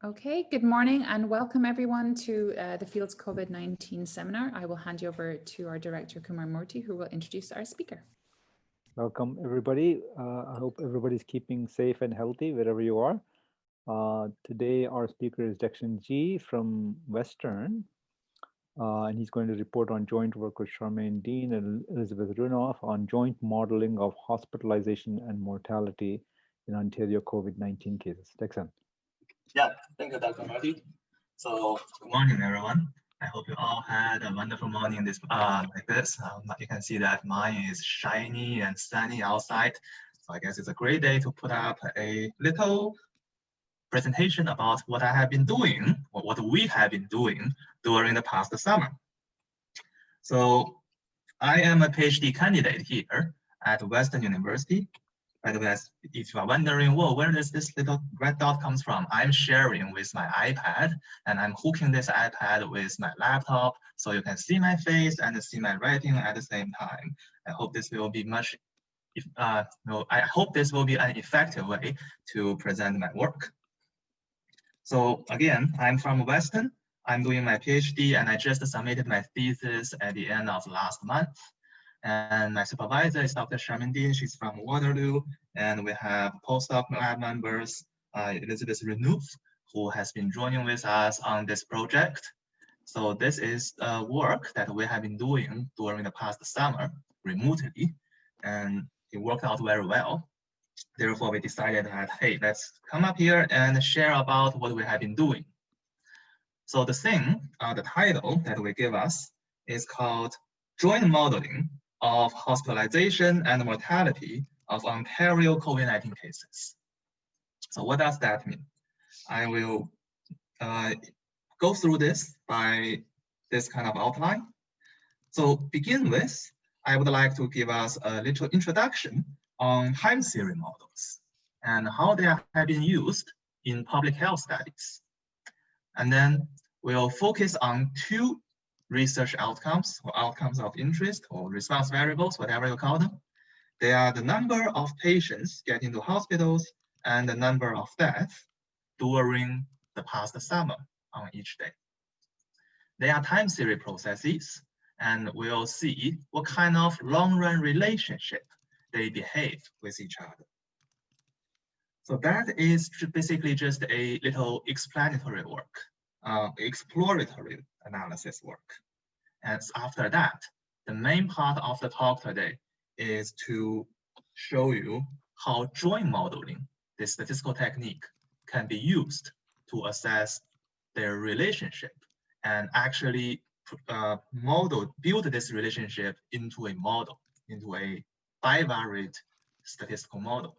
Okay, good morning and welcome everyone to the field's COVID-19 seminar. I will hand you over to our director, Kumar Murthy, who will introduce our speaker. Welcome everybody. I hope everybody's keeping safe and healthy wherever you are. Today our speaker is Dexen G from Western, and he's going to report on joint work with Charmaine Dean and Elizabeth Runoff on joint modeling of hospitalization and mortality in Ontario COVID-19 cases. Dexen. Yeah, thank you, Dr. Murthy. So good morning, everyone. I hope you all had a wonderful morning like this. You can see that mine is shiny and sunny outside. So I guess it's a great day to put up a little presentation about what I have been doing, or what we have been doing during the past summer. So I am a PhD candidate here at Western University. By the way, if you are wondering, well, where does this little red dot comes from? I'm sharing with my iPad, and I'm hooking this iPad with my laptop, so you can see my face and see my writing at the same time. I hope this will be I hope this will be an effective way to present my work. So again, I'm from Western. I'm doing my PhD, and I just submitted my thesis at the end of last month. And my supervisor is Dr. Charmaine Dean. She's from Waterloo. And we have postdoc lab members, Elizabeth Runoff, who has been joining with us on this project. So this is work that we have been doing during the past summer remotely, and it worked out very well. Therefore, we decided that, hey, let's come up here and share about what we have been doing. So the title that we give us is called Joint Modeling of Hospitalization and Mortality of Ontario COVID-19 cases. So what does that mean? I will go through this by this kind of outline. So begin with, I would like to give us a little introduction on time series models and how they have been used in public health studies. And then we'll focus on two research outcomes or outcomes of interest or response variables, whatever you call them. They are the number of patients getting to hospitals and the number of deaths during the past summer on each day. They are time series processes, and we'll see what kind of long-run relationship they behave with each other. So that is basically just a little explanatory work, exploratory analysis work. And after that, the main part of the talk today is to show you how joint modeling, this statistical technique, can be used to assess their relationship and actually build this relationship into a model, into a bivariate statistical model.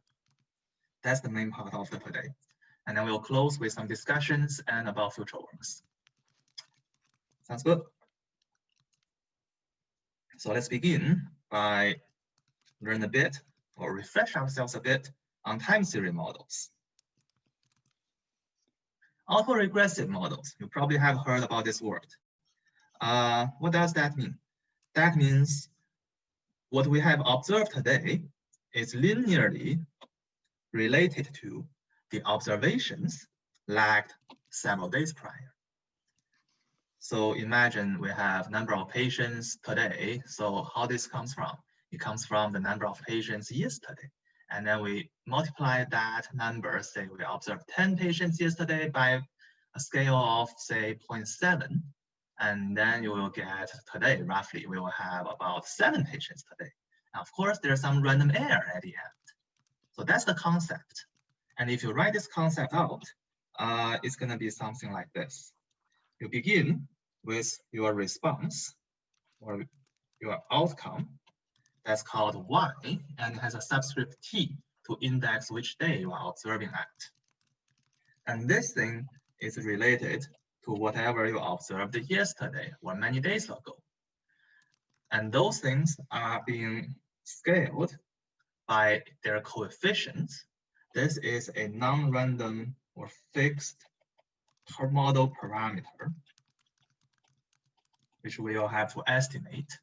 That's the main part of today. And then we'll close with some discussions and about future works. Sounds good? So let's begin by learn a bit or refresh ourselves a bit on time series models. Autoregressive models, you probably have heard about this word. What does that mean? That means what we have observed today is linearly related to the observations lagged several days prior. So imagine we have number of patients today. So how this comes from? It comes from the number of patients yesterday. And then we multiply that number, say we observed 10 patients yesterday by a scale of say 0.7. And then you will get today, roughly, we will have about 7 patients today. Now, of course, there's some random error at the end. So that's the concept. And if you write this concept out, it's gonna be something like this. You begin with your response or your outcome that's called Y, and has a subscript T to index which day you are observing at. And this thing is related to whatever you observed yesterday or many days ago. And those things are being scaled by their coefficients. This is a non-random or fixed model parameter, which we will have to estimate.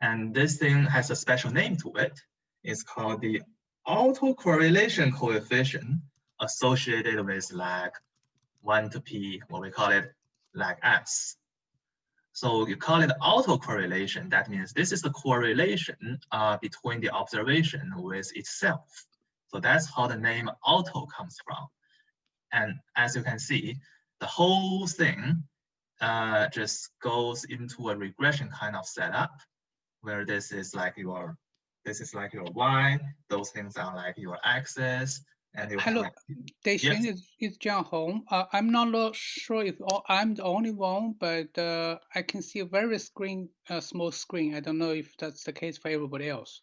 And this thing has a special name to it. It's called the autocorrelation coefficient associated with lag 1 to p, what we call it like S. So you call it autocorrelation. That means this is the correlation between the observation with itself. So that's how the name auto comes from. And as you can see, the whole thing just goes into a regression kind of setup, where this is like your y, those things are like your axis, and you Hello, have, Dexen, yes. is John home? I'm not sure if I'm the only one, but I can see a very small screen. I don't know if that's the case for everybody else.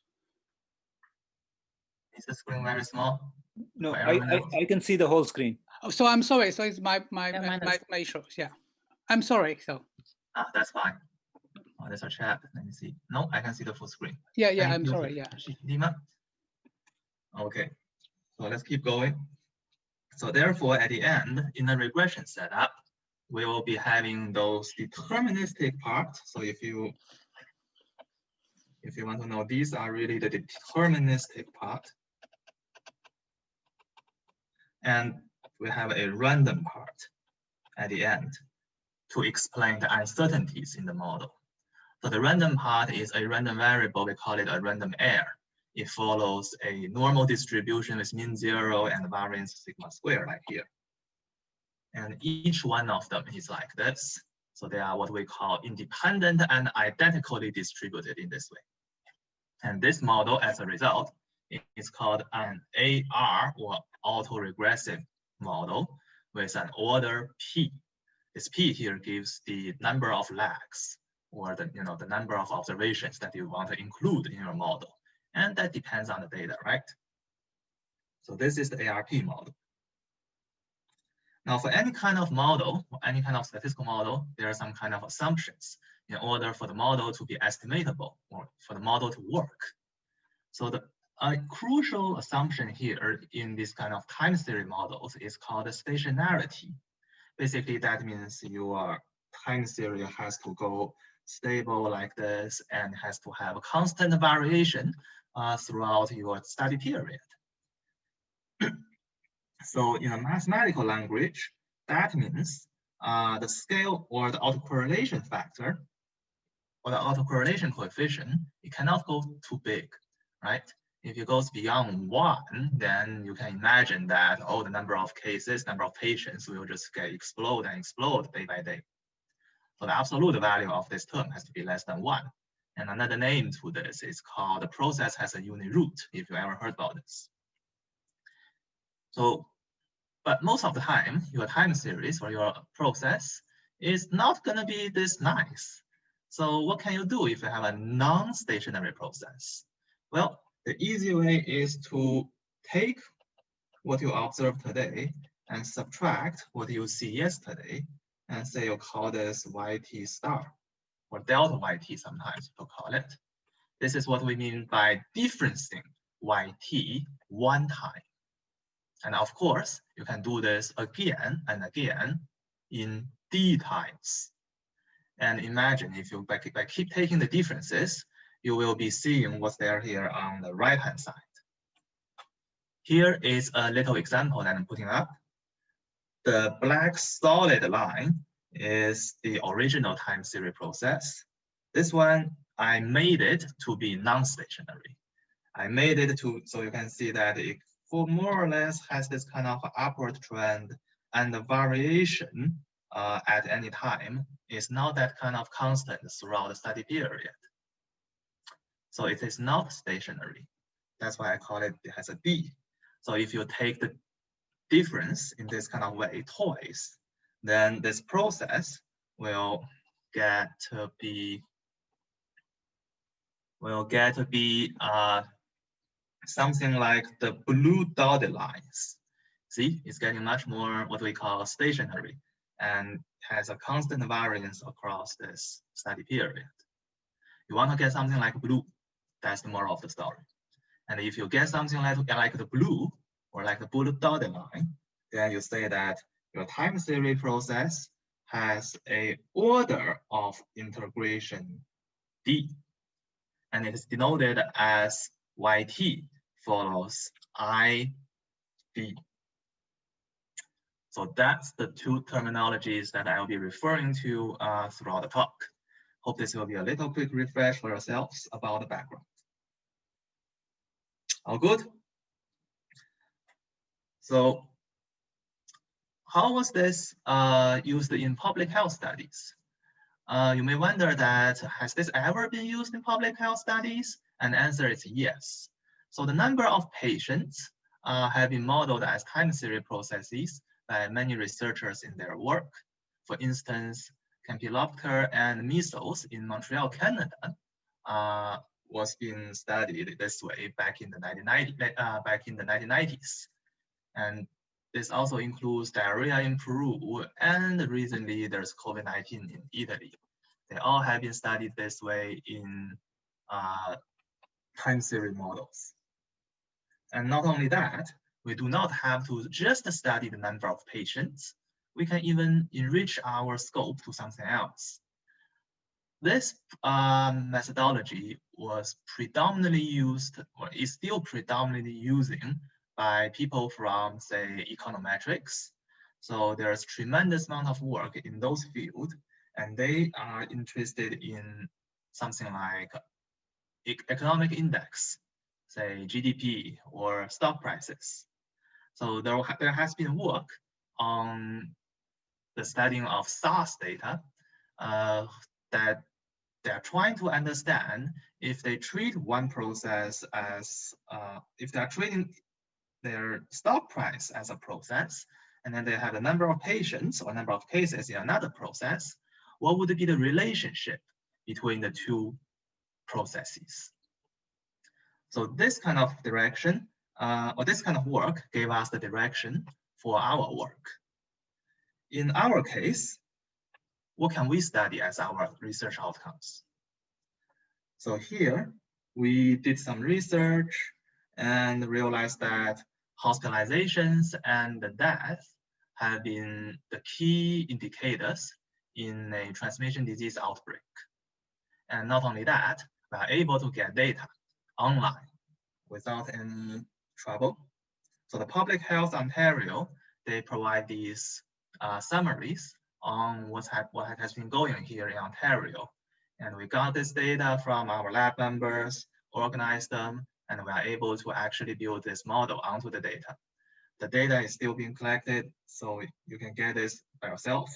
Is the screen very small? No, I can see the whole screen. Oh, so I'm sorry. So it's my issue. Yeah, I'm sorry. So. That's fine. Oh, there's a chat. Let me see. No, I can see the full screen. Yeah, Thank I'm you, sorry. Yeah. Dima. Okay, so let's keep going. So therefore, at the end, in the regression setup, we will be having those deterministic parts. So if you want to know, these are really the deterministic part. And we have a random part at the end to explain the uncertainties in the model. So the random part is a random variable. We call it a random error. It follows a normal distribution with mean 0 and variance sigma square, like here. And each one of them is like this. So they are what we call independent and identically distributed in this way. And this model, as a result, is called an AR, or autoregressive model, with an order P. This P here gives the number of lags, or the number of observations that you want to include in your model. And that depends on the data, right? So this is the ARP model. Now, for any kind of model, or any kind of statistical model, there are some kind of assumptions in order for the model to be estimatable, or for the model to work. So the crucial assumption here in this kind of time series models is called stationarity. Basically, that means your time series has to go stable like this and has to have a constant variation throughout your study period. So in a mathematical language, that means the scale or the autocorrelation factor or the autocorrelation coefficient, it cannot go too big, right? If it goes beyond 1, then you can imagine that the number of cases, number of patients will just explode day by day. So the absolute value of this term has to be less than 1. And another name to this is called the process has a unit root, if you ever heard about this. So, but most of the time, your time series or your process is not going to be this nice. So what can you do if you have a non-stationary process? Well, the easy way is to take what you observed today and subtract what you see yesterday, and say you call this YT star, or delta YT sometimes people call it. This is what we mean by differencing YT one time. And of course, you can do this again and again in D times. And imagine if you by keep taking the differences, you will be seeing what's there here on the right-hand side. Here is a little example that I'm putting up. The black solid line is the original time series process. This one, I made it to be non-stationary. I made it to, so you can see that it for more or less has this kind of upward trend, and the variation at any time is not that kind of constant throughout the study period. So it is not stationary. That's why I call it, it has a D. So if you take the difference in this kind of way twice, then this process will get to be something like the blue dotted lines. See, it's getting much more what we call stationary and has a constant variance across this study period. You want to get something like blue, that's the moral of the story. And if you get something like the blue or like the blue dotted line, then you say that your time series process has a order of integration D, and it is denoted as YT follows IB. So that's the two terminologies that I'll be referring to throughout the talk. Hope this will be a little quick refresh for yourselves about the background. All good? So how was this used in public health studies? You may wonder that, has this ever been used in public health studies? And the answer is yes. So the number of patients have been modeled as time series processes by many researchers in their work. For instance, Campylobacter and measles in Montreal, Canada, was being studied this way back in the 1990s. And this also includes diarrhea in Peru, and recently there's COVID-19 in Italy. They all have been studied this way in time series models. And not only that, we do not have to just study the number of patients. We can even enrich our scope to something else. This methodology was predominantly used, or is still predominantly using by people from, say, econometrics. So there's tremendous amount of work in those fields, and they are interested in something like economic index, say GDP or stock prices. So there has been work on the studying of SARS data that they're trying to understand if they treat one process as, if they're treating their stock price as a process, and then they have a number of patients or number of cases in another process, what would be the relationship between the two processes? So this kind of direction, or this kind of work gave us the direction for our work. In our case, what can we study as our research outcomes? So here, we did some research and realized that hospitalizations and death have been the key indicators in a transmission disease outbreak. And not only that, we are able to get data online without any trouble. So the Public Health Ontario, they provide these summaries on what has been going here in Ontario. And we got this data from our lab members, organized them, and we are able to actually build this model onto the data. The data is still being collected, so you can get this by yourself.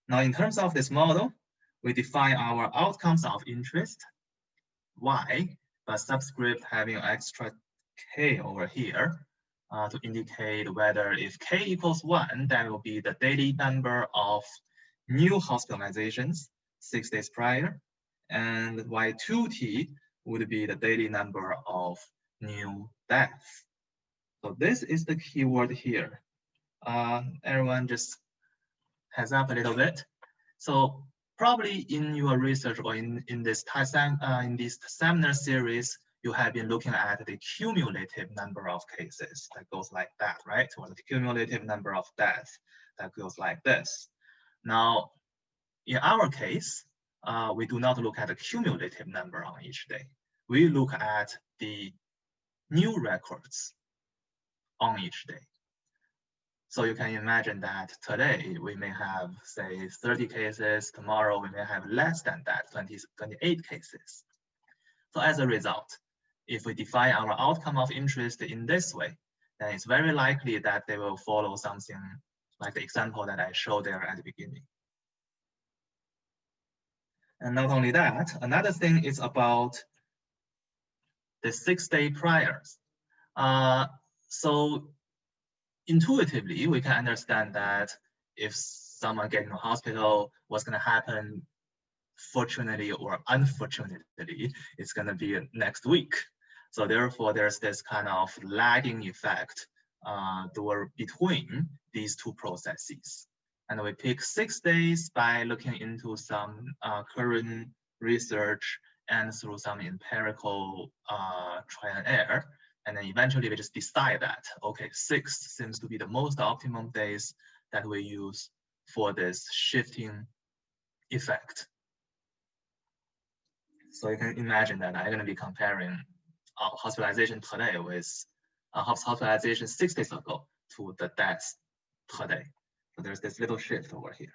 Now, in terms of this model, we define our outcomes of interest, Y, but subscript having extra K over here to indicate whether if K equals 1, that will be the daily number of new hospitalizations 6 days prior, and Y2T would be the daily number of new deaths. So this is the keyword here. Everyone just heads up a little bit. So probably in your research or in this seminar series, you have been looking at the cumulative number of cases that goes like that, right? Or the cumulative number of deaths that goes like this. Now, in our case, we do not look at the cumulative number on each day. We look at the new records on each day. So you can imagine that today we may have, say, 30 cases. Tomorrow we may have less than that, 28 cases. So as a result, if we define our outcome of interest in this way, then it's very likely that they will follow something like the example that I showed there at the beginning. And not only that, another thing is about the 6 day priors. So intuitively, we can understand that if someone gets in the hospital, what's going to happen, fortunately or unfortunately, it's going to be next week. So therefore, there's this kind of lagging effect between these two processes. And we pick 6 days by looking into some current research and through some empirical trial and error. And then eventually we just decide that, okay, 6 seems to be the most optimum days that we use for this shifting effect. So you can imagine that I'm going to be comparing hospitalization today with hospitalization 6 days ago to the deaths per day. So there's this little shift over here.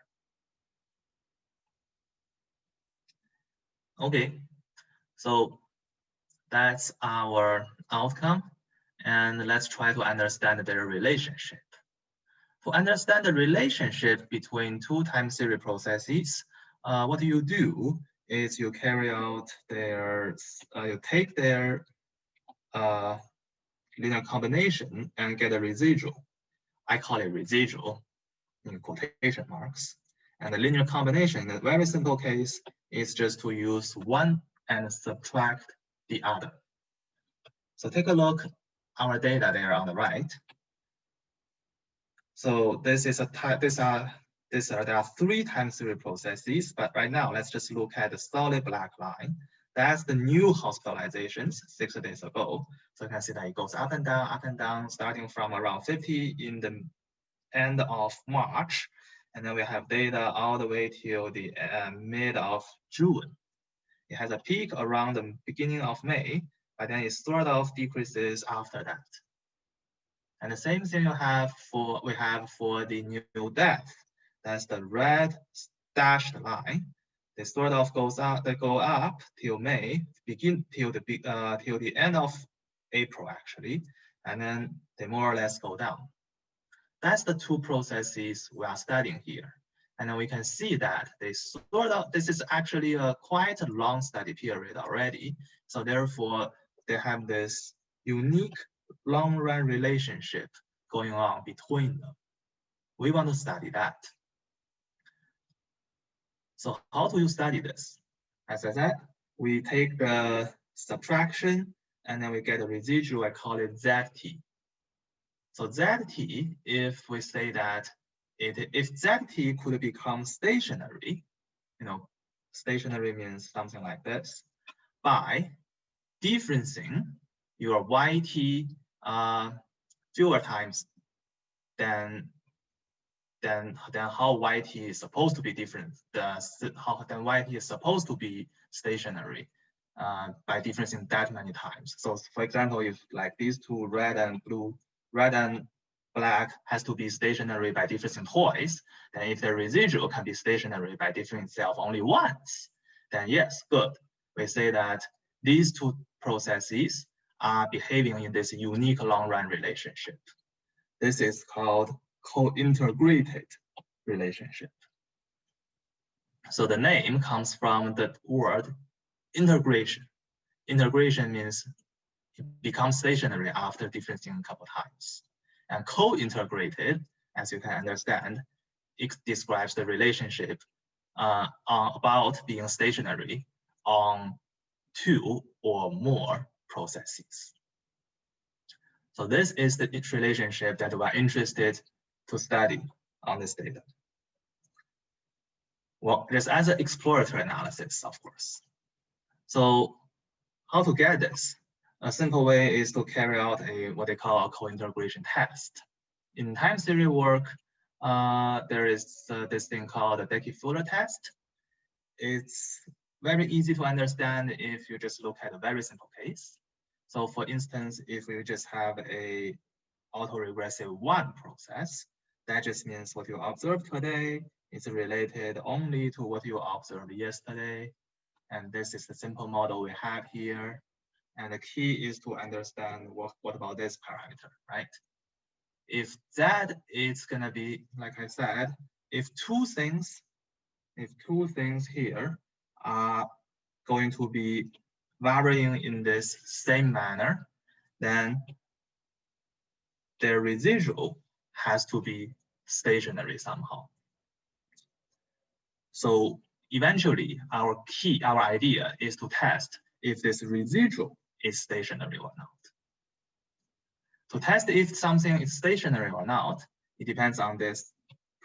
Okay, so that's our outcome. And let's try to understand their relationship. To understand the relationship between two time series processes, what you do is you carry out their, you take their linear combination and get a residual. I call it residual in quotation marks. And the linear combination in a very simple case is just to use one and subtract the other. So take a look at our data there on the right. So this is a type, there are three time series processes, but right now let's just look at the solid black line. That's the new hospitalizations 6 days ago. So you can see that it goes up and down, starting from around 50 in the end of March. And then we have data all the way till the mid of June. It has a peak around the beginning of May, but then it sort of decreases after that. And the same thing we have for the new death. That's the red dashed line. They sort of goes up. They go up till May, till the end of April actually, and then they more or less go down. That's the two processes we are studying here, and then we can see that they sort of. This is actually a quite a long study period already. So therefore, they have this unique long-run relationship going on between them. We want to study that. So how do you study this? As I said, we take the subtraction and then we get a residual. I call it ZT. So ZT, if we say that if ZT could become stationary, stationary means something like this, by differencing your YT fewer times than how YT is supposed to be different, then YT is supposed to be stationary by differencing that many times. So for example, if like these two red and black has to be stationary by differencing twice, then if the residual can be stationary by differing itself only once, then yes, good. We say that these two processes are behaving in this unique long-run relationship. This is called Cointegrated Relationship. So the name comes from the word integration. Integration means it becomes stationary after differencing a couple times. And co-integrated, as you can understand, it describes the relationship about being stationary on two or more processes. So this is the relationship that we're interested to study on this data. Well, there's as an exploratory analysis, of course. So how to get this? A simple way is to carry out what they call a co-integration test. In time series work, there is this thing called the Dexen test. It's very easy to understand if you just look at a very simple case. So for instance, if we just have a autoregressive 1 process, that just means what you observed today is related only to what you observed yesterday. And this is the simple model we have here. And the key is to understand what about this parameter, right? If that is gonna be, like I said, if two things here are going to be varying in this same manner, then their residual has to be stationary somehow. So eventually our idea is to test if this residual is stationary or not. To test if something is stationary or not, it depends on this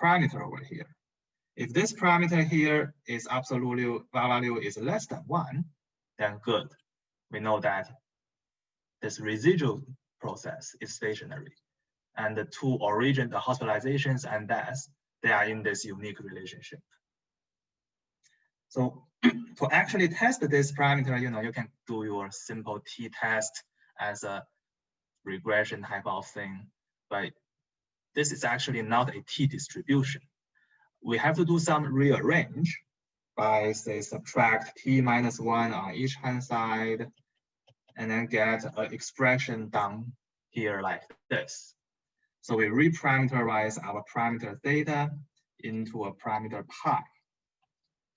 parameter over here. If this parameter here is absolute value is less than 1, then good. We know that this residual process is stationary. And the two origin, the hospitalizations and deaths, they are in this unique relationship. So to actually test this parameter, you can do your simple t-test as a regression type of thing. But this is actually not a t-distribution. We have to do some rearrange by, say, subtract t-1 on each hand side, and then get an expression down here like this. So we reparameterize our parameter theta into a parameter pi.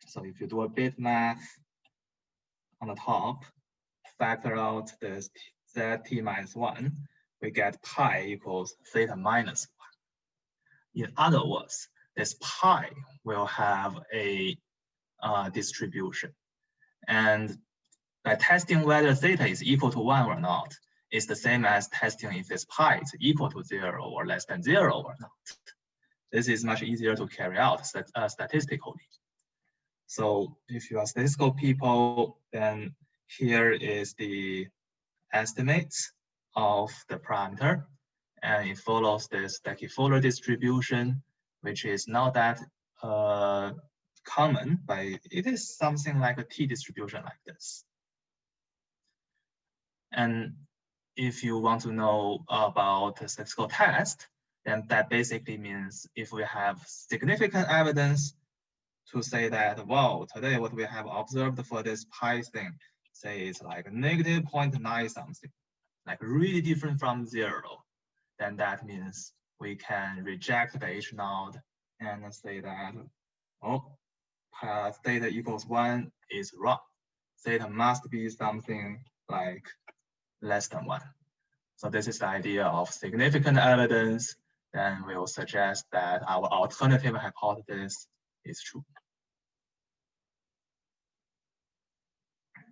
So if you do a bit math on the top, factor out this zt-1, we get pi equals theta minus 1. In other words, this pi will have a distribution. And by testing whether theta is equal to 1 or not is the same as testing if this pi is equal to 0 or less than 0 or not. This is much easier to carry out statistically. So if you are statistical people, then here is the estimates of the parameter, and it follows this Dickey-Fuller distribution, which is not that common, but it is something like a t-distribution like this. And if you want to know about a statistical test, then that basically means if we have significant evidence to say that, wow, today what we have observed for this pi thing, say it's like negative 0.9 something, like really different from 0, then that means we can reject the H naught and say that, oh, theta equals 1 is wrong. Theta must be something like less than 1. So this is the idea of significant evidence. Then we'll suggest that our alternative hypothesis is true.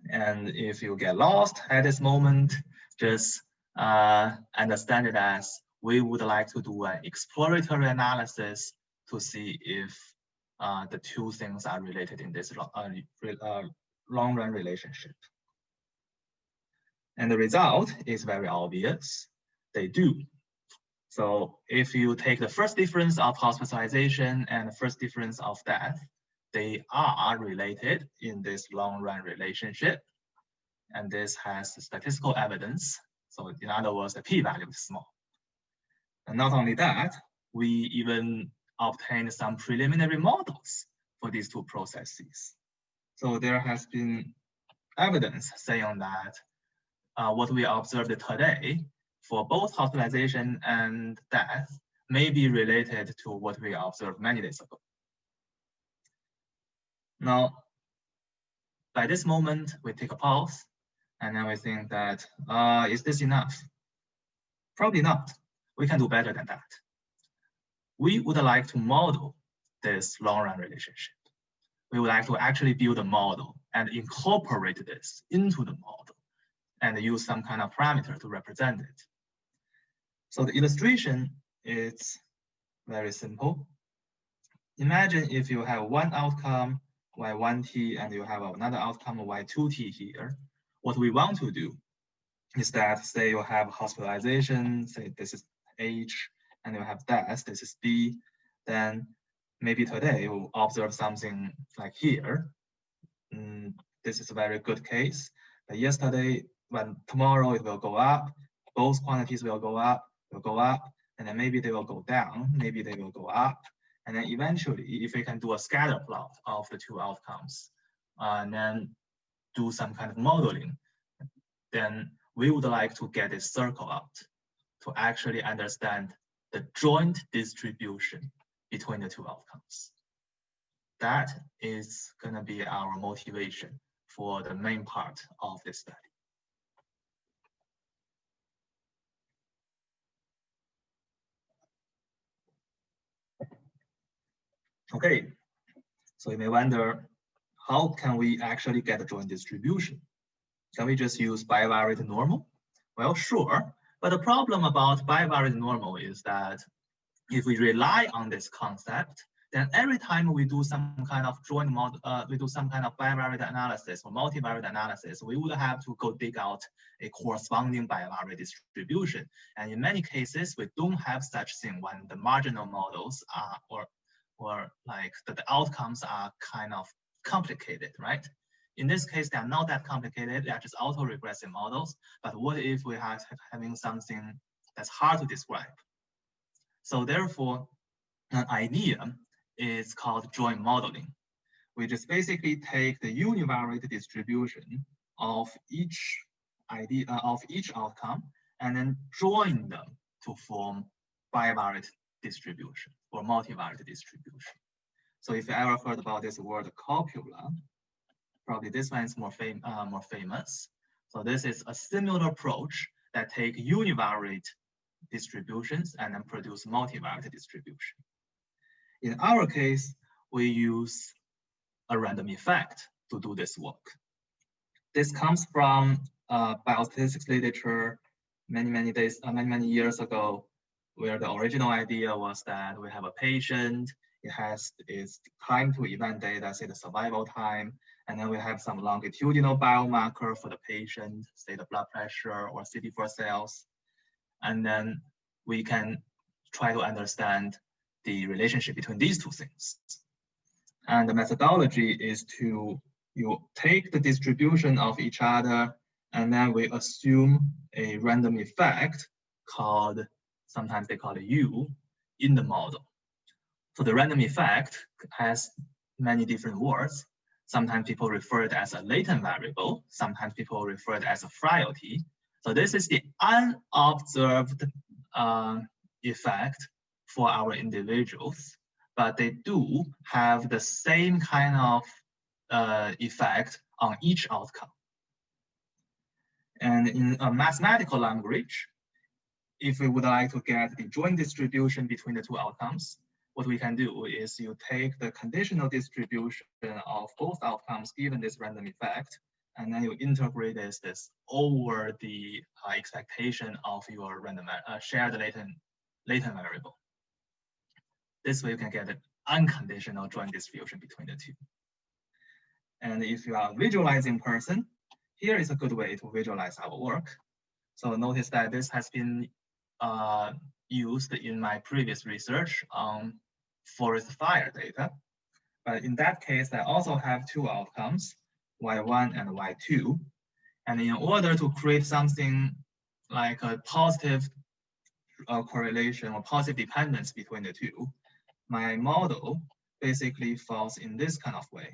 And if you get lost at this moment, just understand it as we would like to do an exploratory analysis to see if the two things are related in this long-run relationship. And the result is very obvious. They do. So if you take the first difference of hospitalization and the first difference of death, they are related in this long-run relationship. And this has statistical evidence. So in other words, the p-value is small. And not only that, we even obtained some preliminary models for these two processes. So there has been evidence saying that what we observed today for both hospitalization and death may be related to what we observed many days ago. Now, by this moment, we take a pause, and then we think that, is this enough? Probably not. We can do better than that. We would like to model this long-run relationship. We would like to actually build a model and incorporate this into the model and use some kind of parameter to represent it. So the illustration is very simple. Imagine if you have one outcome, y1t, and you have another outcome, y2t here. What we want to do is that, say you have hospitalization, say this is H, and you have death, this is B, then maybe today we'll observe something like here. This is a very good case. But yesterday, when tomorrow it will go up, both quantities will go up, and then maybe they will go down, maybe they will go up. And then eventually, if we can do a scatter plot of the two outcomes, and then do some kind of modeling, then we would like to get this circle out to actually understand the joint distribution between the two outcomes. That is going to be our motivation for the main part of this study. Okay, so you may wonder, how can we actually get a joint distribution? Can we just use bivariate normal? Well, sure, but the problem about bivariate normal is that if we rely on this concept, then every time we do some kind of joint model, we do some kind of bivariate analysis or multivariate analysis, we would have to go dig out a corresponding bivariate distribution. And in many cases, we don't have such thing when the marginal models are, or like the outcomes are kind of complicated, right? In this case, they are not that complicated. They are just autoregressive models. But what if we are having something that's hard to describe? So therefore, an idea is called joint modeling, which is basically take the univariate distribution of each idea of each outcome and then join them to form bivariate distribution or multivariate distribution. So if you ever heard about this word copula, probably this one is more famous. So this is a similar approach that take univariate distributions and then produce multivariate distribution. In our case, we use a random effect to do this work. This comes from biostatistics literature many years ago, where the original idea was that we have a patient, it has its time to event data, say the survival time, and then we have some longitudinal biomarker for the patient, say the blood pressure or CD4 cells. And then we can try to understand the relationship between these two things. And the methodology is to you take the distribution of each other, and then we assume a random effect called, sometimes they call it U, in the model. So the random effect has many different words. Sometimes people refer it as a latent variable. Sometimes people refer it as a frailty. So this is the unobserved effect for our individuals, but they do have the same kind of effect on each outcome. And in a mathematical language, if we would like to get the joint distribution between the two outcomes, what we can do is you take the conditional distribution of both outcomes given this random effect, and then you integrate this over the expectation of your random shared latent variable. This way you can get an unconditional joint distribution between the two. And if you are a visualizing person, here is a good way to visualize our work. So notice that this has been used in my previous research on forest fire data. But in that case, I also have two outcomes, Y1 and Y2. And in order to create something like a positive correlation or positive dependence between the two, my model basically falls in this kind of way.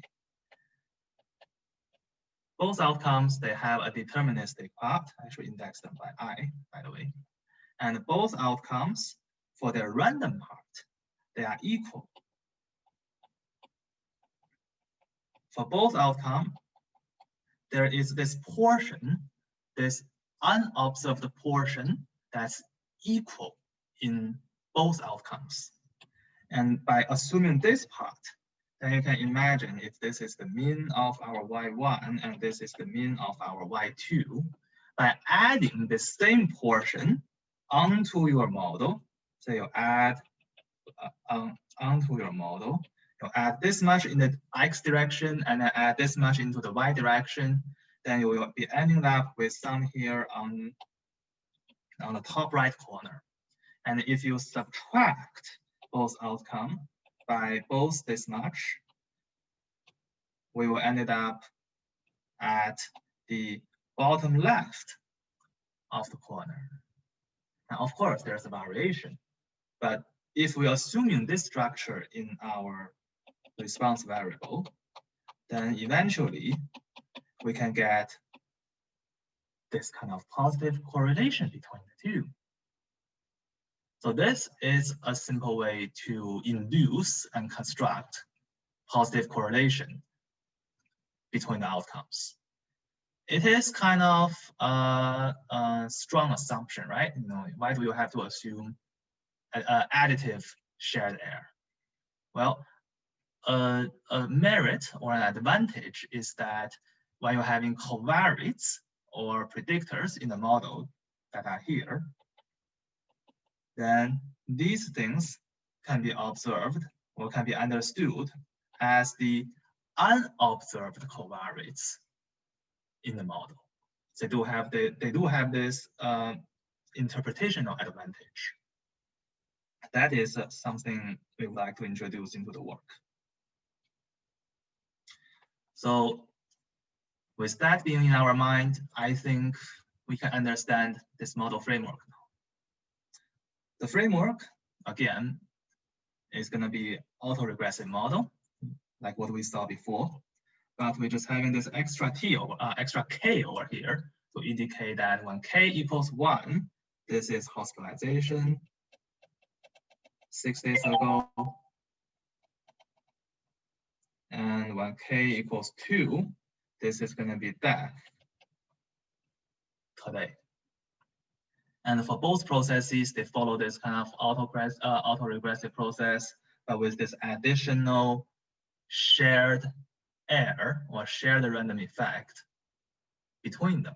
Both outcomes, they have a deterministic part. I should index them by I, by the way. And both outcomes, for their random part, they are equal. For both outcomes, there is this portion, this unobserved portion that's equal in both outcomes. And by assuming this part, then you can imagine if this is the mean of our Y1 and this is the mean of our Y2, by adding the same portion onto your model, so you add onto your model, you add this much in the X direction and then add this much into the Y direction, then you will be ending up with some here on the top right corner. And if you subtract both outcomes by both this much, we will end up at the bottom left of the corner. Now, of course, there's a variation, but if we are assuming this structure in our response variable, then eventually we can get this kind of positive correlation between the two. So this is a simple way to induce and construct positive correlation between the outcomes. It is kind of a strong assumption, right? You know, why do you have to assume additive shared error? Well, a merit or an advantage is that when you're having covariates or predictors in the model that are here, then these things can be observed or can be understood as the unobserved covariates in the model. So they do have this interpretational advantage. That is something we would like to introduce into the work. So with that being in our mind, I think we can understand this model framework now. The framework again, is going to be autoregressive model, like what we saw before. But we're just having this extra extra k over here to indicate that when k equals 1, this is hospitalization 6 days ago. And when k equals 2, this is going to be death today. And for both processes, they follow this kind of autoregressive process, but with this additional shared error or shared random effect between them.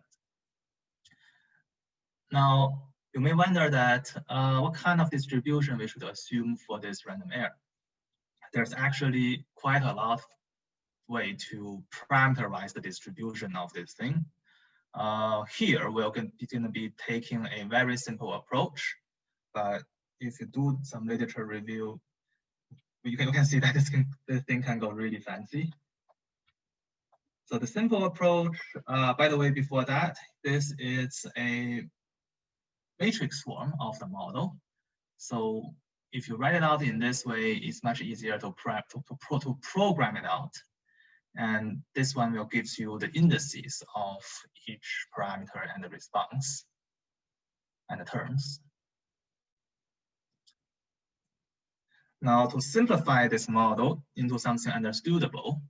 Now, you may wonder that what kind of distribution we should assume for this random error. There's actually quite a lot of way to parameterize the distribution of this thing. Here, we're going to be taking a very simple approach, but if you do some literature review, you can see that this thing can go really fancy. So the simple approach, by the way, before that, this is a matrix form of the model. So if you write it out in this way, it's much easier to program it out. And this one will give you the indices of each parameter and the response and the terms. Now, to simplify this model into something understandable,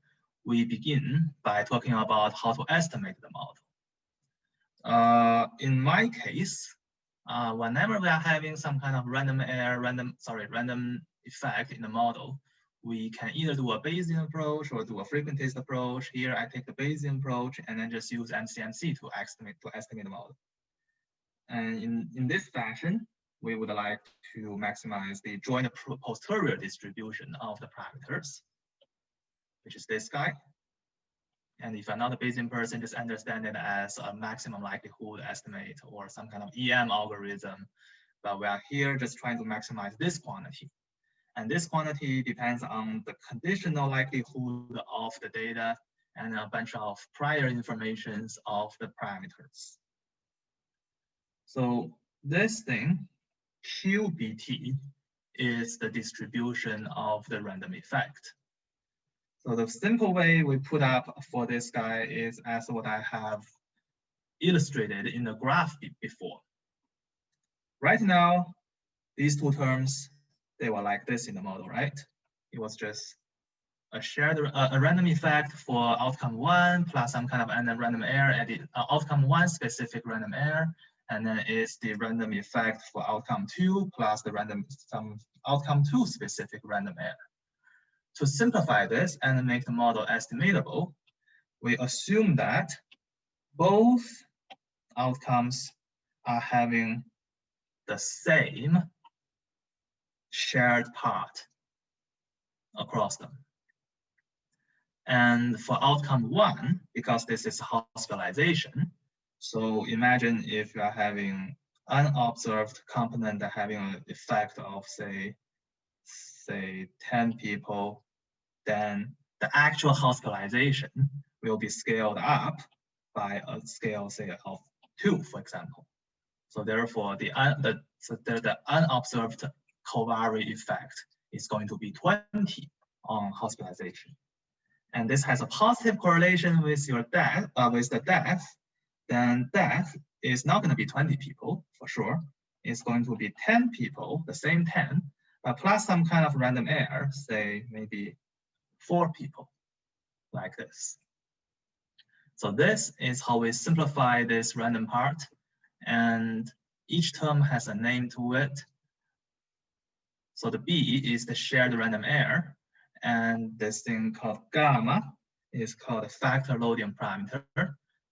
we begin by talking about how to estimate the model. In my case, whenever we are having some kind of random effect in the model, we can either do a Bayesian approach or do a frequentist approach. Here, I take the Bayesian approach and then just use MCMC to estimate the model. And in this fashion, we would like to maximize the joint posterior distribution of the parameters, which is this guy. And if another Bayesian person, just understand it as a maximum likelihood estimate or some kind of EM algorithm. But we are here just trying to maximize this quantity. And this quantity depends on the conditional likelihood of the data and a bunch of prior informations of the parameters. So this thing, QBT, is the distribution of the random effect. So the simple way we put up for this guy is as what I have illustrated in the graph before. Right now, these two terms, they were like this in the model, right? It was just a random effect for outcome 1 plus some kind of random error at the outcome 1 specific random error, and then it's the random effect for outcome 2 plus the some outcome 2 specific random error. To simplify this and make the model estimatable, we assume that both outcomes are having the same shared part across them. And for outcome 1, because this is hospitalization, so imagine if you are having unobserved component that having an effect of say 10 people, then the actual hospitalization will be scaled up by a scale, say, of 2, for example. So therefore, the unobserved covariate effect is going to be 20 on hospitalization. And this has a positive correlation with your death, with the death, then death is not going to be 20 people for sure. It's going to be 10 people, the same 10, plus some kind of random error, say maybe 4 people, like this. So this is how we simplify this random part, and each term has a name to it. So the B is the shared random error, and this thing called gamma is called a factor loading parameter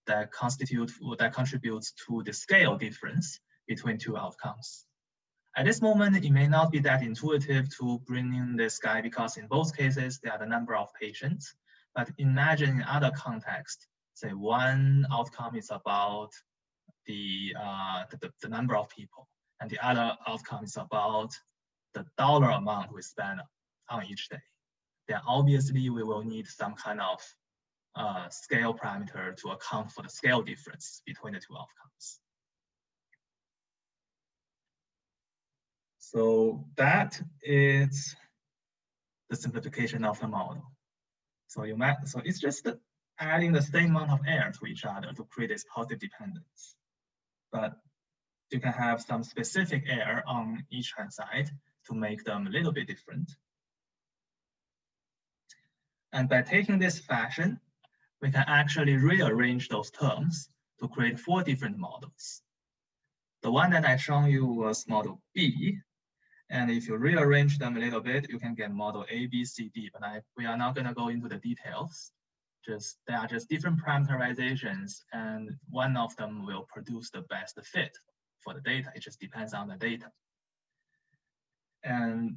that contributes to the scale difference between 2 outcomes. At this moment, it may not be that intuitive to bring in this guy because in both cases, there are the number of patients. But imagine in other contexts, say one outcome is about the number of people, and the other outcome is about the dollar amount we spend on each day. Then obviously we will need some kind of scale parameter to account for the scale difference between the 2 outcomes. So that is the simplification of the model. So so it's just adding the same amount of error to each other to create this positive dependence. But you can have some specific error on each hand side to make them a little bit different. And by taking this fashion, we can actually rearrange those terms to create 4 different models. The one that I shown you was model B. And if you rearrange them a little bit, you can get model A, B, C, D, but we are not gonna go into the details. They are just different parameterizations, and one of them will produce the best fit for the data. It just depends on the data. And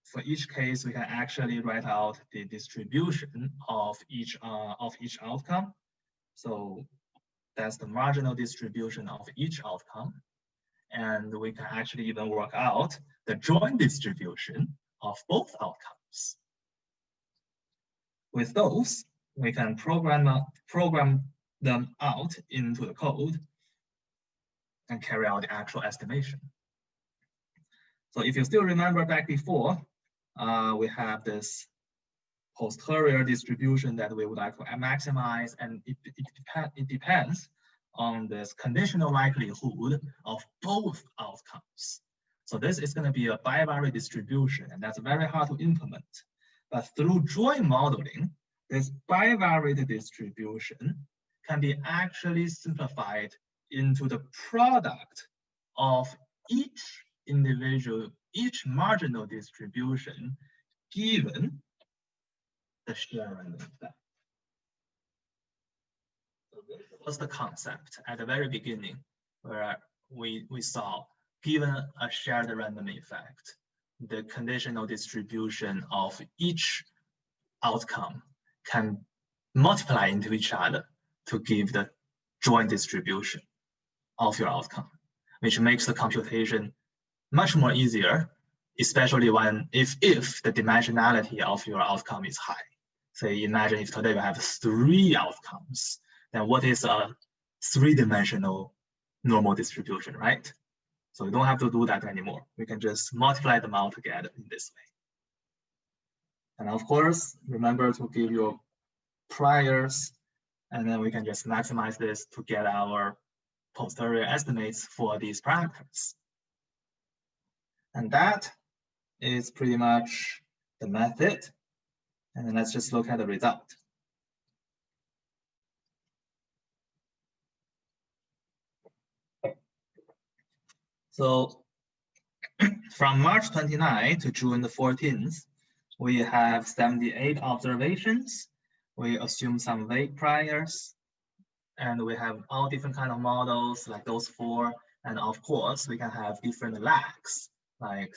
for each case, we can actually write out the distribution of each outcome. So that's the marginal distribution of each outcome. And we can actually even work out the joint distribution of both outcomes. With those, we can program them out into the code and carry out the actual estimation. So if you still remember back before, we have this posterior distribution that we would like to maximize, and it depends on this conditional likelihood of both outcomes. So this is going to be a bivariate distribution, and that's very hard to implement. But through joint modeling, this bivariate distribution can be actually simplified into the product of each marginal distribution given the shared random effect. So this was the concept at the very beginning, where we saw, given a shared random effect, the conditional distribution of each outcome can multiply into each other to give the joint distribution of your outcome, which makes the computation much more easier, especially if the dimensionality of your outcome is high. Say, imagine if today we have 3 outcomes, then what is a 3-dimensional normal distribution, right? So we don't have to do that anymore. We can just multiply them all together in this way. And of course, remember to give your priors, and then we can just maximize this to get our posterior estimates for these parameters. And that is pretty much the method. And then let's just look at the result. So from March 29 to June 14th, we have 78 observations. We assume some vague priors, and we have all different kind of models like those 4. And of course, we can have different lags, like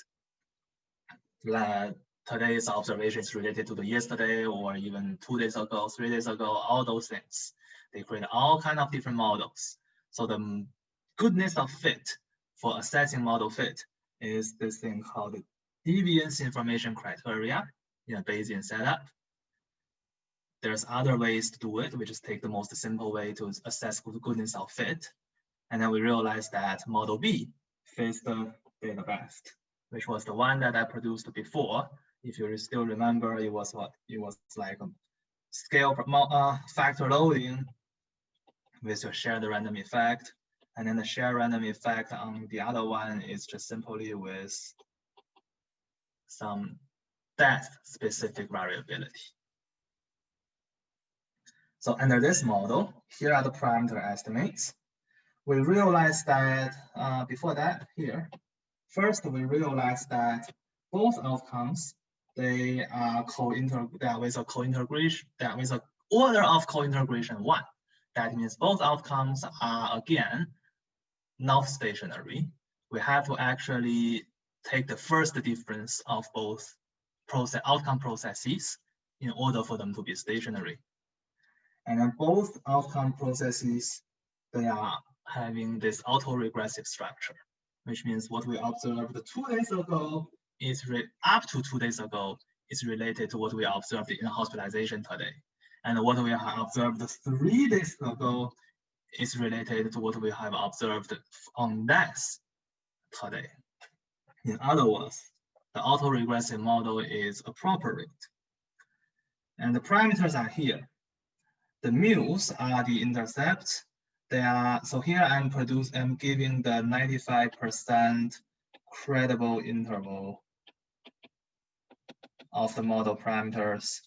today's observation is related to the yesterday, or even 2 days ago, 3 days ago, all those things. They create all kind of different models. So the goodness of fit for assessing model fit is this thing called the deviance information criteria in a Bayesian setup. There's other ways to do it. We just take the most simple way to assess the goodness of fit. And then we realize that model B fits the data best, which was the one that I produced before. If you still remember, it was what? It was like a scale factor loading with your shared random effect. And then the shared random effect on the other one is just simply with some depth-specific variability. So under this model, here are the parameter estimates. We realized that before that here, first we realized that both outcomes, they are with an order of co-integration 1. That means both outcomes are again not stationary. We have to actually take the first difference of both outcome processes in order for them to be stationary. And then both outcome processes, they are having this autoregressive structure, which means what we observed 2 days ago is up to 2 days ago is related to what we observed in hospitalization today. And what we have observed 3 days ago is related to what we have observed on death today. In other words, the autoregressive model is appropriate. And the parameters are here. The mu's are the intercepts. They are, so here I'm giving the 95% credible interval of the model parameters.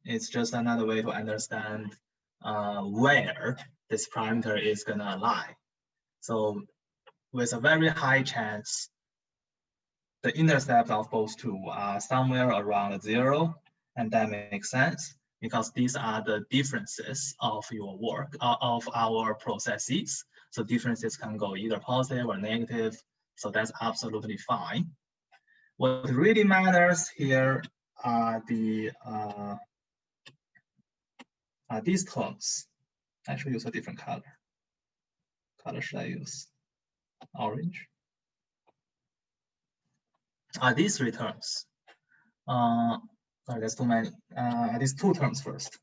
It's just another way to understand where this parameter is gonna lie. So with a very high chance, the intercept of both two are somewhere around 0, and that makes sense because these are the differences of your work, of our processes. So differences can go either positive or negative, so that's absolutely fine. What really matters here are these terms. I should use a different color. Color should I use? Orange. These three terms. Sorry, there's too many. These two terms first.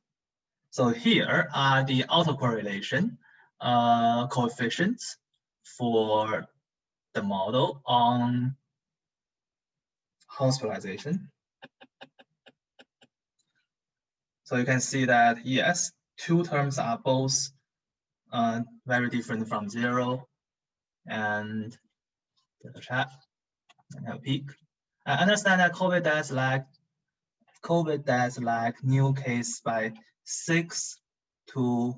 So here are the autocorrelation coefficients for the model on hospitalization. So you can see that, yes, two terms are both very different from 0. And there's a chat and a peek. I understand that COVID deaths lag new case by 6 to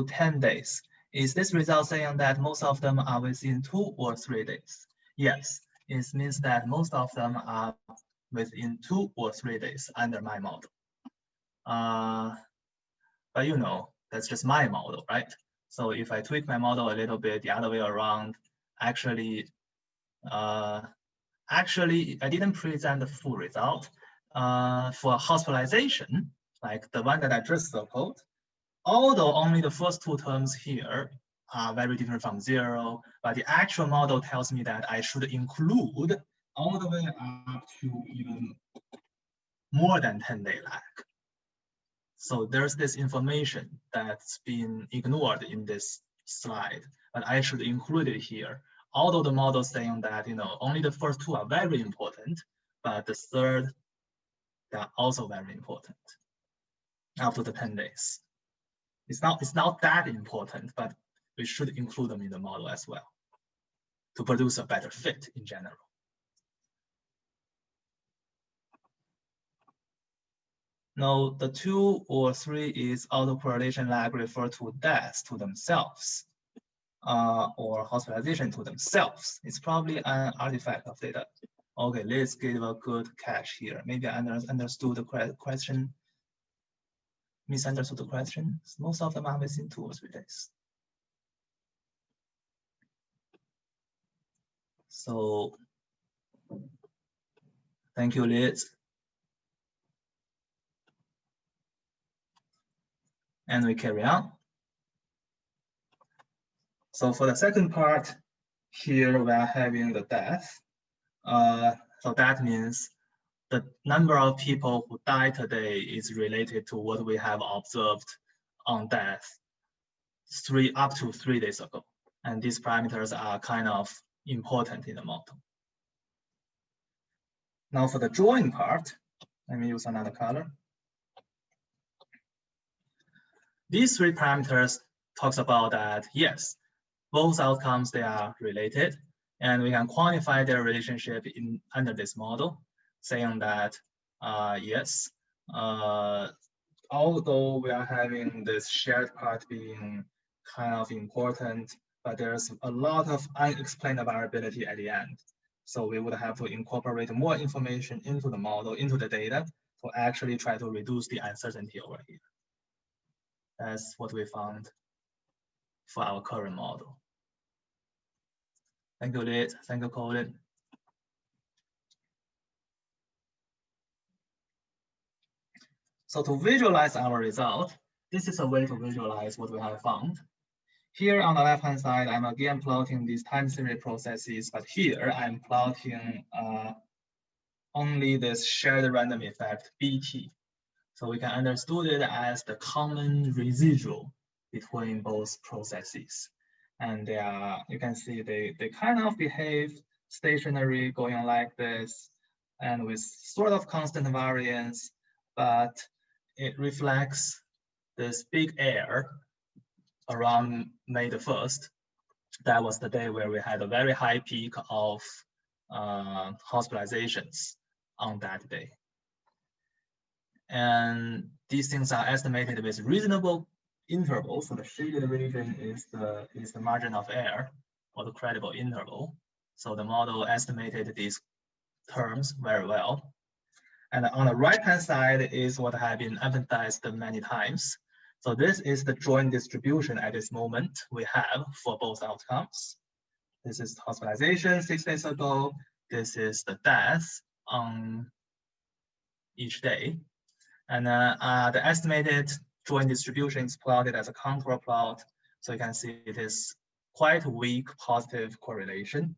10 days. Is this result saying that most of them are within 2 or 3 days? Yes, it means that most of them are within 2 or 3 days under my model. But you know, that's just my model, right? So if I tweak my model a little bit the other way around, actually, I didn't present the full result. For hospitalization, like the one that I just circled, although only the first two terms here are very different from 0, but the actual model tells me that I should include all the way up to even more than 10-day lag. So there's this information that's been ignored in this slide, but I should include it here. Although the model is saying that, you know, only the first two are very important, but the third, they're also very important up to the 10 days. It's not that important, but we should include them in the model as well to produce a better fit in general. Now, the 2 or 3 is autocorrelation lag refer to deaths to themselves or hospitalization to themselves. It's probably an artifact of data. Okay, let's give a good catch here. Maybe I understood the question, misunderstood the question. Most of them are within 2 or 3 days. So, thank you, Liz. And we carry on. So for the second part, here we are having the death. So that means the number of people who die today is related to what we have observed on death up to 3 days ago. And these parameters are kind of important in the model. Now for the drawing part, let me use another color. These 3 parameters talks about that, yes, both outcomes, they are related, and we can quantify their relationship under this model, saying that, yes, although we are having this shared part being kind of important, but there's a lot of unexplained variability at the end. So we would have to incorporate more information into the model, into the data, to actually try to reduce the uncertainty over here. That's what we found for our current model. Thank you, Liz. Thank you, Colin. So to visualize our result, this is a way to visualize what we have found. Here on the left-hand side, I'm again plotting these time series processes, but here I'm plotting only this shared random effect, BT. So we can understand it as the common residual between both processes. And they are, you can see they kind of behave stationary going like this and with sort of constant variance, but it reflects this big air around May the 1st. That was the day where we had a very high peak of hospitalizations on that day. And these things are estimated with reasonable interval. So the shaded region is the margin of error, or the credible interval. So the model estimated these terms very well. And on the right-hand side is what have been emphasized many times. So this is the joint distribution at this moment we have for both outcomes. This is hospitalization 6 days ago. This is the death on each day. And the estimated joint distribution is plotted as a contour plot. So you can see it is quite weak positive correlation.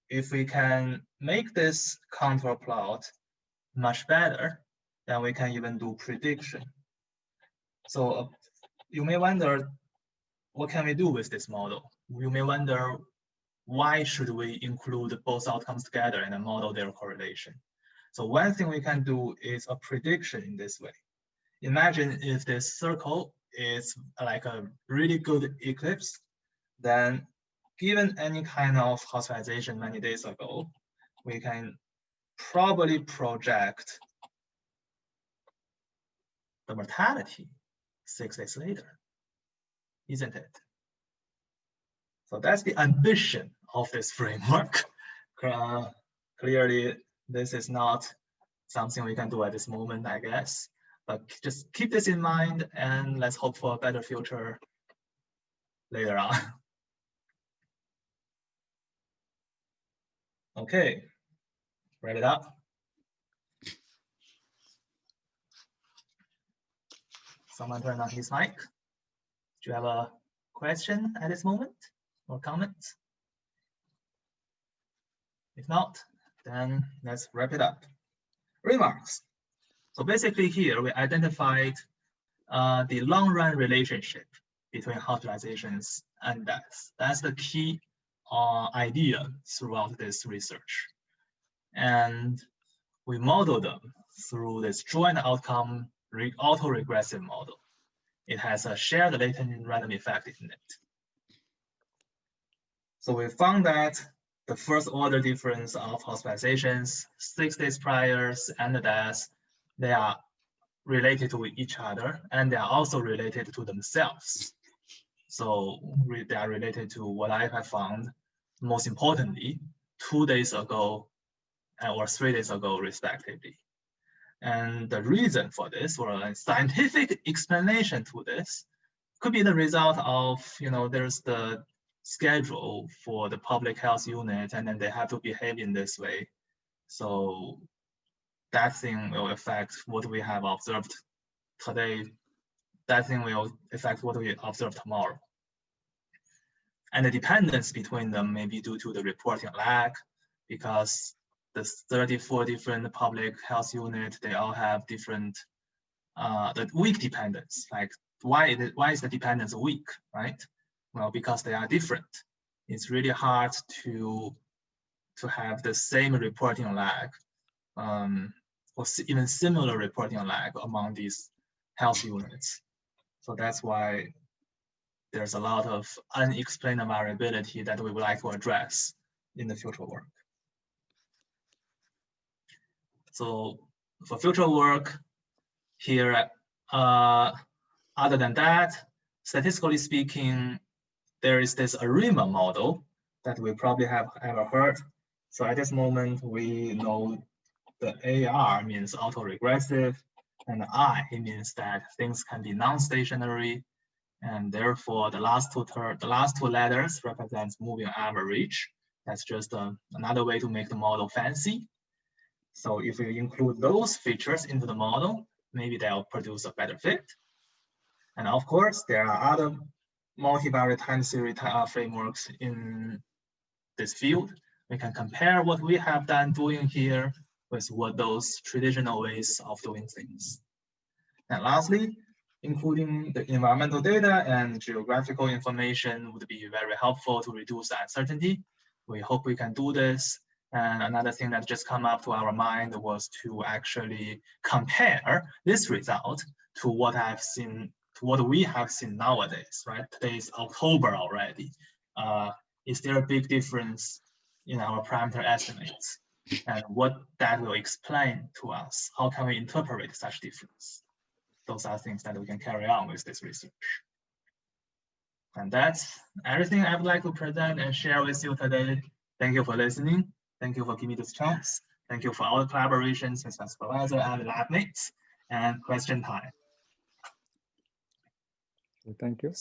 If we can make this contour plot much better, then we can even do prediction. So you may wonder, what can we do with this model? You may wonder, why should we include both outcomes together and model their correlation? So one thing we can do is a prediction in this way. Imagine if this circle is like a really good eclipse, then given any kind of hospitalization many days ago, we can probably project the mortality 6 days later, isn't it? So that's the ambition of this framework. Clearly, this is not something we can do at this moment, I guess, but just keep this in mind and let's hope for a better future later on. Okay, wrap it up. Someone turn on his mic. Do you have a question at this moment or comment? If not, then let's wrap it up. Remarks. So basically here we identified the long run relationship between hospitalizations and deaths. That's the key idea throughout this research. And we model them through this joint outcome autoregressive model. It has a shared latent random effect in it. So we found that the first order difference of hospitalizations 6 days prior and the deaths, they are related to each other and they are also related to themselves. So they are related to what I have found, most importantly, 2 days ago or 3 days ago, respectively. And the reason for this, or a scientific explanation to this, could be the result of, there's the schedule for the public health unit, and then they have to behave in this way. So that thing will affect what we have observed today. That thing will affect what we observe tomorrow. And the dependence between them may be due to the reporting lag, because the 34 different public health units, they all have different, the weak dependence. Like why is the dependence weak, right? Well, because they are different. It's really hard to have the same reporting lag, or even similar reporting lag among these health units. So that's why there's a lot of unexplained variability that we would like to address in the future work. So for future work here, other than that, statistically speaking, there is this ARIMA model that we probably have ever heard. So at this moment, we know the AR means autoregressive, and I means that things can be non-stationary, and therefore the last two letters represents moving average. That's just another way to make the model fancy. So if we include those features into the model, maybe they'll produce a better fit. And of course, there are other multivariate time series frameworks in this field. We can compare what we have done doing here with what those traditional ways of doing things. And lastly, including the environmental data and geographical information would be very helpful to reduce the uncertainty. we hope we can do this. And another thing that just come up to our mind was to actually compare this result to what I've seen, to what we have seen nowadays, right? Today is October already. Is there a big difference in our parameter estimates? And what that will explain to us? How can we interpret such difference? Those are things that we can carry on with this research. And that's everything I would like to present and share with you today. Thank you for listening. Thank you for giving me this chance. Thank you for all the collaborations with my supervisor and lab mates. And question time. Thank you.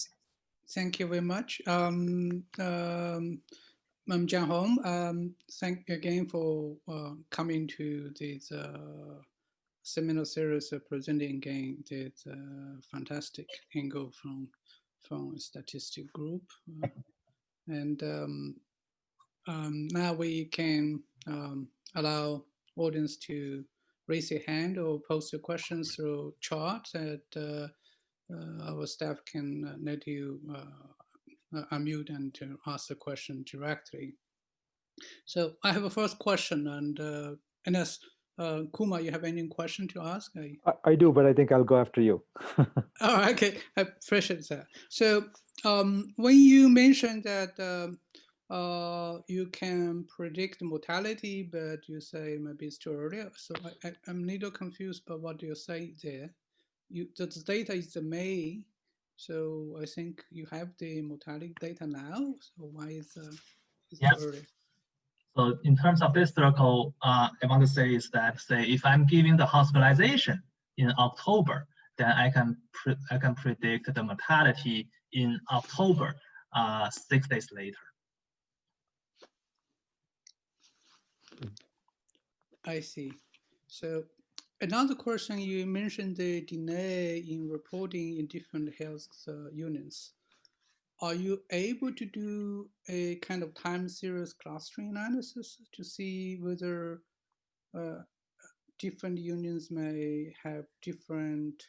Thank you very much. I'm Jiang Hong. Thank you again for coming to this seminar series presenting again this fantastic angle from a statistical group. And now we can allow audience to raise your hand or post your questions through chat that our staff can let you unmute and to ask the question directly. So I have a first question, and unless Kumar, you have any question to ask? I do, but I think I'll go after you. Oh, okay, I appreciate that. So when you mentioned that you can predict mortality, but you say maybe it's too early. So I'm a little confused about what you say there. The data is the May, so I think you have the mortality data now. So why is it's too early? So in terms of this circle, I want to say is that, say, if I'm giving the hospitalization in October, then I can predict the mortality in October, 6 days later. I see. So another question, you mentioned the delay in reporting in different health units. Are you able to do a kind of time series clustering analysis to see whether different unions may have different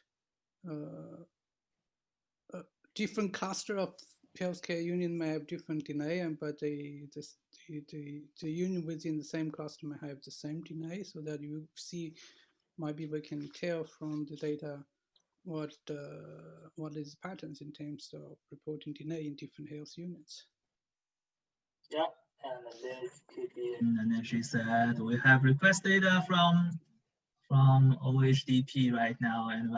different cluster of healthcare union may have different delay, but the union within the same cluster may have the same delay, so that you see, maybe we can tell from the data what is patterns in terms of reporting delay in different health units. Yeah, and then and then she said we have request data from OHDP right now, and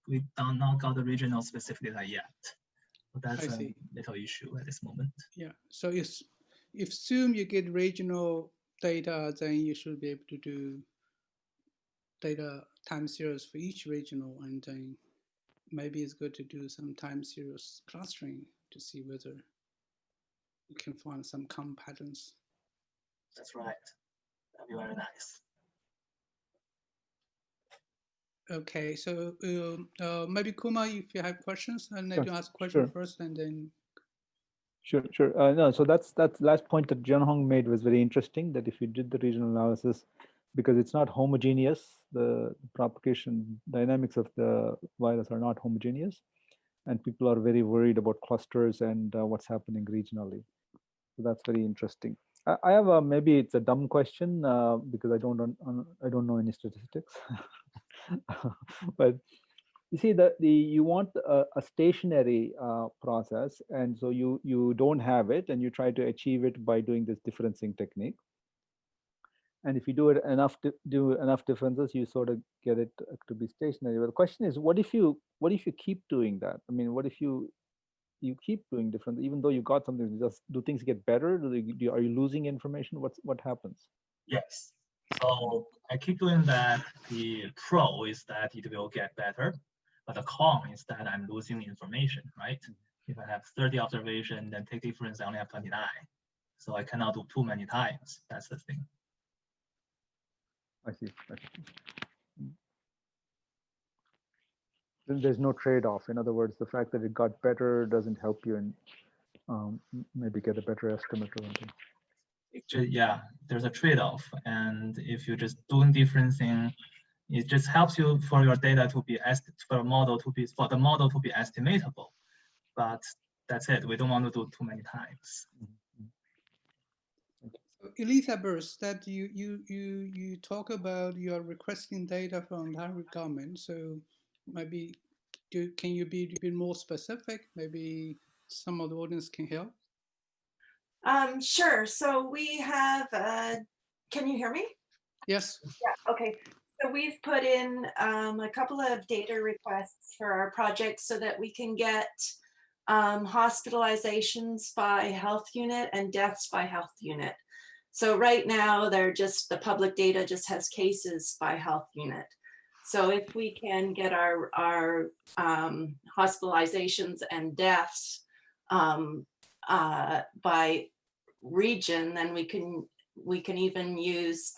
we don't not got the regional specific data yet. So that's a little issue at this moment. Yeah, so if soon you get regional data, then you should be able to do data time series for each regional, and then maybe it's good to do some time series clustering to see whether you can find some common patterns. That's right. That'd be very nice. Okay, so maybe Kumar, if you have questions, and let you ask question first, and then. Sure. No, so that's last point that Jiang Hong made was very interesting. That if you did the regional analysis, because it's not homogeneous, the propagation dynamics of the virus are not homogeneous, and people are very worried about clusters and what's happening regionally. So that's very interesting. I have maybe it's a dumb question because I don't know any statistics. But you see that you want a stationary process, and so you don't have it, and you try to achieve it by doing this differencing technique. And if you do enough differences, you sort of get it to be stationary. But the question is, what if you keep doing that? I mean, what if you keep doing different, even though you got something? Do things get better? Are you losing information? What happens? Yes. So I keep doing that. The pro is that it will get better, but the con is that I'm losing information, right? If I have 30 observations, then take difference, I only have 29. So I cannot do too many times. That's the thing. I see. Then there's no trade-off. In other words, the fact that it got better doesn't help you in maybe get a better estimate or something. Yeah, there's a trade-off, and if you're just doing different things, it just helps you for your data to be for the model to be estimatable. But that's it. We don't want to do too many times. Elizabeth, that you talk about you are requesting data from the government. So maybe can you be a bit more specific? Maybe some of the audience can help. Sure. So we have, can you hear me? Yes. Yeah, okay. So we've put in a couple of data requests for our project so that we can get hospitalizations by health unit and deaths by health unit. So right now they're just, the public data just has cases by health unit. So if we can get our hospitalizations and deaths by region, then we can even use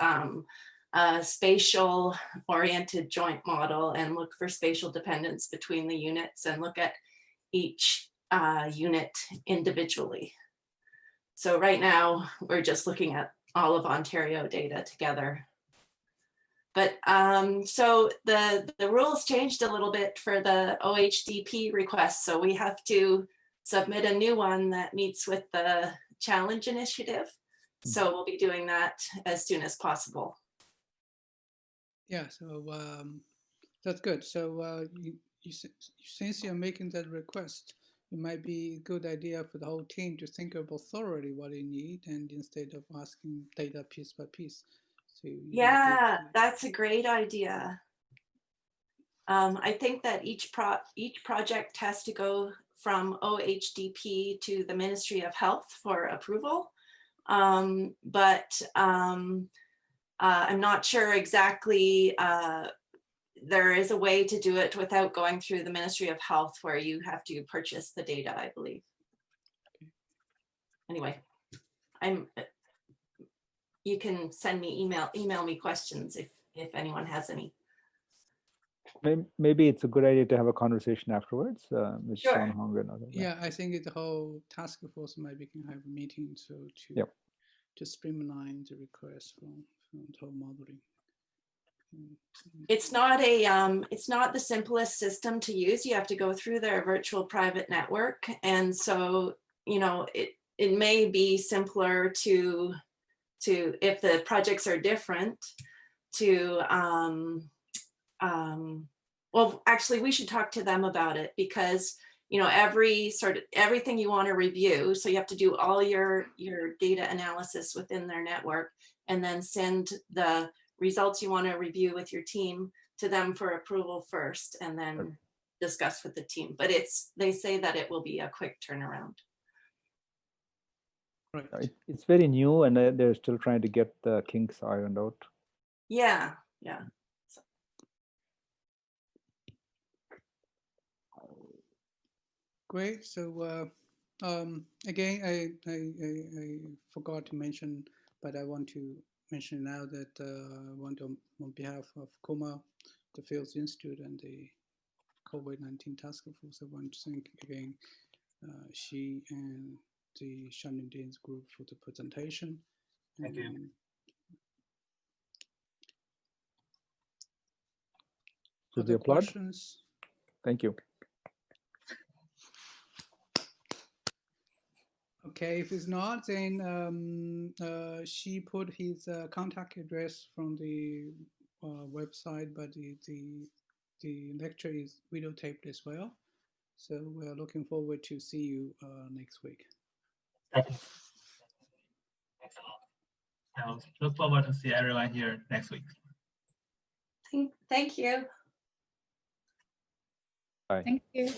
a spatial oriented joint model and look for spatial dependence between the units and look at each unit individually. So right now we're just looking at all of Ontario data together. But so the rules changed a little bit for the OHDP request. So we have to submit a new one that meets with the challenge initiative. So we'll be doing that as soon as possible. Yeah, so that's good. So since you're making that request, it might be a good idea for the whole team to think about thoroughly what they need, and instead of asking data piece by piece. So yeah, that's a great idea. I think that each project has to go from OHDP to the Ministry of Health for approval. But I'm not sure exactly, there is a way to do it without going through the Ministry of Health where you have to purchase the data, I believe. Anyway, you can send me email me questions if anyone has any. Maybe it's a good idea to have a conversation afterwards with Sure. Sean Hong and others. Yeah, I think the whole task force maybe can have a meeting so to streamline the request from the whole modeling. It's not the simplest system to use. You have to go through their virtual private network, and so it may be simpler to if the projects are different to well, actually we should talk to them about it, because everything you want to review, so you have to do all your data analysis within their network and then send the results you want to review with your team to them for approval first, and then discuss with the team. But they say that it will be a quick turnaround. Right. It's very new, and they're still trying to get the kinks ironed out. Yeah. Great. So again, I forgot to mention, but I want to mention now that on behalf of COMA, the Fields Institute, and the COVID-19 Task Force, I want to thank again she and the Shannon Dean's group for the presentation. Thank you. Should we applaud? Questions? Thank you. Okay, if it's not, then she put his contact address from the website, but the lecture is videotaped as well. So we're looking forward to see you next week. Thanks a lot. I look forward to see everyone here next week. Thank you. Bye. Thank you.